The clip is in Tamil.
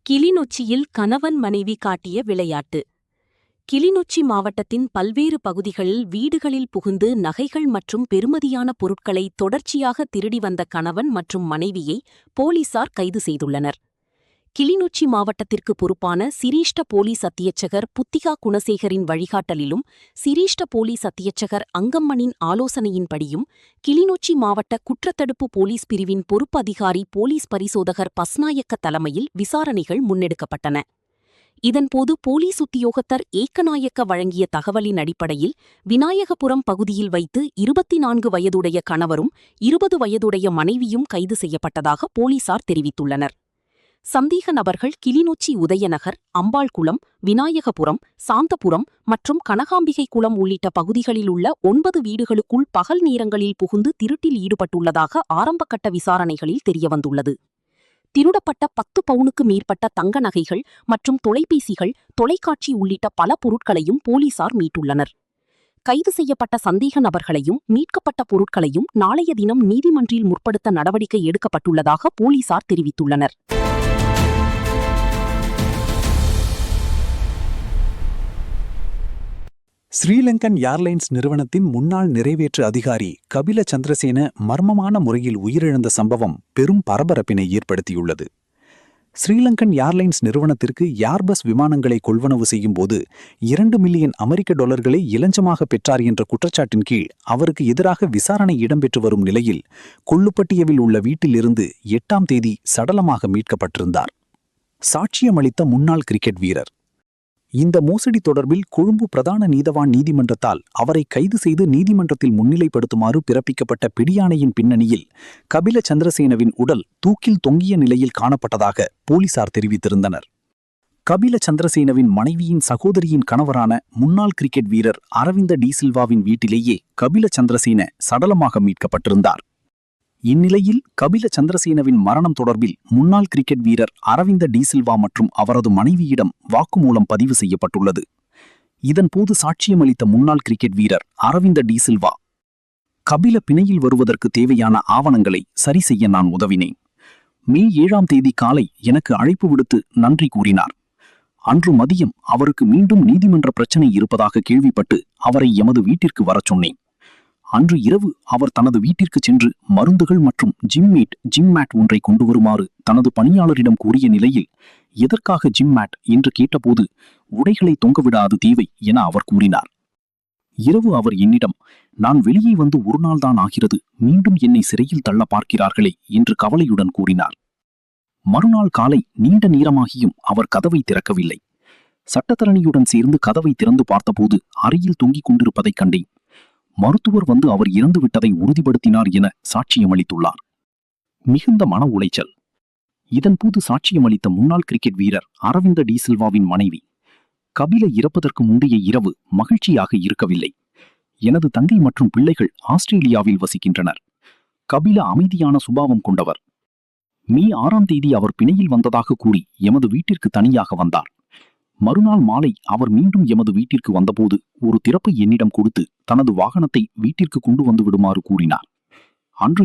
கிளிநொச்சியில் கணவன் மனைவி காட்டிய விளையாட்டு. கிளிநொச்சி மாவட்டத்தின் பல்வேறு பகுதிகளில் வீடுகளில் புகுந்து நகைகள் மற்றும் பெறுமதியான பொருட்களை தொடர்ச்சியாக திருடி வந்த கணவன் மற்றும் மனைவியை போலீசார் கைது செய்துள்ளனர். கிளிநொச்சி மாவட்டத்திற்கு பொறுப்பான சிரேஷ்ட போலீஸ் அத்தியட்சகர் புத்திகா குணசேகரின் வழிகாட்டலிலும் சிரேஷ்ட போலீஸ் அத்தியட்சகர் அங்கம்மனின் ஆலோசனையின்படியும் கிளிநொச்சி மாவட்ட குற்றத்தடுப்பு போலீஸ் பிரிவின் பொறுப்பு அதிகாரி போலீஸ் பரிசோதகர் பஸ்நாயக்க தலைமையில் விசாரணைகள் முன்னெடுக்கப்பட்டன. இதன்போது போலீஸ் உத்தியோகத்தர் ஏக்கநாயக்க வழங்கிய தகவலின் அடிப்படையில் விநாயகபுரம் பகுதியில் வைத்து 24 வயதுடைய கணவரும் 20 வயதுடைய மனைவியும் கைது செய்யப்பட்டதாக போலீசார் தெரிவித்துள்ளனர். சந்தேக நபர்கள் கிளிநொச்சி உதயநகர், அம்பாள்குளம், விநாயகபுரம், சாந்தபுரம் மற்றும் கனகாம்பிகை குளம் உள்ளிட்ட பகுதிகளில் உள்ள 9 வீடுகளுக்குள் பகல் நேரங்களில் புகுந்து திருட்டில் ஈடுபட்டுள்ளதாக ஆரம்பகட்ட விசாரணைகளில் தெரியவந்துள்ளது. திருடப்பட்ட 10 பவுனுக்கு மேற்பட்ட தங்க நகைகள் மற்றும் தொலைபேசிகள், தொலைக்காட்சி உள்ளிட்ட பல பொருட்களையும் போலீசார் மீட்டுள்ளனர். கைது செய்யப்பட்ட சந்தேக நபர்களையும் மீட்கப்பட்ட பொருட்களையும் நாளைய தினம் நீதிமன்றில் முற்படுத்த நடவடிக்கை எடுக்கப்பட்டுள்ளதாக போலீசார் தெரிவித்துள்ளனர். ஸ்ரீலங்கன் ஏர்லைன்ஸ் நிறுவனத்தின் முன்னாள் நிறைவேற்று அதிகாரி கபில சந்திரசேன மர்மமான முறையில் உயிரிழந்த சம்பவம் பெரும் பரபரப்பினை ஏற்படுத்தியுள்ளது. ஸ்ரீலங்கன் ஏர்லைன்ஸ் நிறுவனத்திற்கு ஏர்பஸ் விமானங்களை கொள்வனவு செய்யும் போது 2 மில்லியன் அமெரிக்க டாலர்களை இலஞ்சமாக பெற்றார் என்ற குற்றச்சாட்டின் கீழ் அவருக்கு எதிராக விசாரணை இடம்பெற்று வரும் நிலையில் கொள்ளுப்பட்டியவில் உள்ள வீட்டிலிருந்து 8ஆம் தேதி சடலமாக மீட்கப்பட்டிருந்தார். சாட்சியமளித்த முன்னாள் கிரிக்கெட் வீரர். இந்த மோசடி தொடர்பில் கொழும்பு பிரதான நீதவான் நீதிமன்றத்தால் அவரை கைது செய்து நீதிமன்றத்தில் முன்னிலைப்படுத்துமாறு பிறப்பிக்கப்பட்ட பிடியாணையின் பின்னணியில் கபில சந்திரசேனவின் உடல் தூக்கில் தொங்கிய நிலையில் காணப்பட்டதாக போலீசார் தெரிவித்திருந்தனர். கபில சந்திரசேனவின் மனைவியின் சகோதரியின் கணவரான முன்னாள் கிரிக்கெட் வீரர் அரவிந்த டி சில்வாவின் வீட்டிலேயே கபில சந்திரசேன சடலமாக மீட்கப்பட்டிருந்தார். இந்நிலையில் கபில சந்திரசேனவின் மரணம் தொடர்பில் முன்னாள் கிரிக்கெட் வீரர் அரவிந்த டி சில்வா மற்றும் அவரது மனைவியிடம் வாக்குமூலம் பதிவு செய்யப்பட்டுள்ளது. இதன்போது சாட்சியமளித்த முன்னாள் கிரிக்கெட் வீரர் அரவிந்த டி சில்வா, கபில பிணையில் வருவதற்கு தேவையான ஆவணங்களை சரி செய்ய நான் உதவினேன். மே 7ஆம் தேதி காலை எனக்கு அழைப்பு விடுத்து நன்றி கூறினார். அன்று மதியம் அவருக்கு மீண்டும் நீதிமன்ற பிரச்சினை இருப்பதாக கேள்விப்பட்டு அவரை எமது வீட்டிற்கு வரச் சொன்னேன். அன்று இரவு அவர் தனது வீட்டிற்கு சென்று மருந்துகள் மற்றும் ஜிம் மேட் ஒன்றை கொண்டு வருமாறு தனது பணியாளரிடம் கூறிய நிலையில் எதற்காக ஜிம் மேட் என்று கேட்டபோது உடைகளை தொங்கவிடாது தேவை என அவர் கூறினார். இரவு அவர் என்னிடம், நான் வெளியே வந்து 1 நாள்தான் ஆகிறது, மீண்டும் என்னை சிறையில் தள்ள பார்க்கிறார்களே என்று கவலையுடன் கூறினார். மறுநாள் காலை நீண்ட நேரமாகியும் அவர் கதவை திறக்கவில்லை. சட்டத்தரணியுடன் சேர்ந்து கதவை திறந்து பார்த்தபோது அறையில் தொங்கிக் கொண்டிருப்பதைக் கண்டேன். மருத்துவர் வந்து அவர் இறந்துவிட்டதை உறுதிப்படுத்தினார் என சாட்சியமளித்துள்ளார். மிகுந்த மன உளைச்சல். இதன்போது சாட்சியமளித்த முன்னாள் கிரிக்கெட் வீரர் அரவிந்த டி சில்வாவின் மனைவி, கபில இறப்பதற்கு முந்தைய இரவு மகிழ்ச்சியாக இருக்கவில்லை. எனது தங்கை மற்றும் பிள்ளைகள் ஆஸ்திரேலியாவில் வசிக்கின்றனர். கபில அமைதியான சுபாவம் கொண்டவர். மே 6ஆம் தேதி அவர் பிணையில் வந்ததாக கூறி எமது வீட்டிற்கு தனியாக வந்தார். மறுநாள் மாலை அவர் மீண்டும் எமது வீட்டிற்கு வந்தபோது ஒரு திறப்பை என்னிடம் கொடுத்து தனது வாகனத்தை வீட்டிற்கு கொண்டு வந்து விடுமாறு கூறினார். அன்று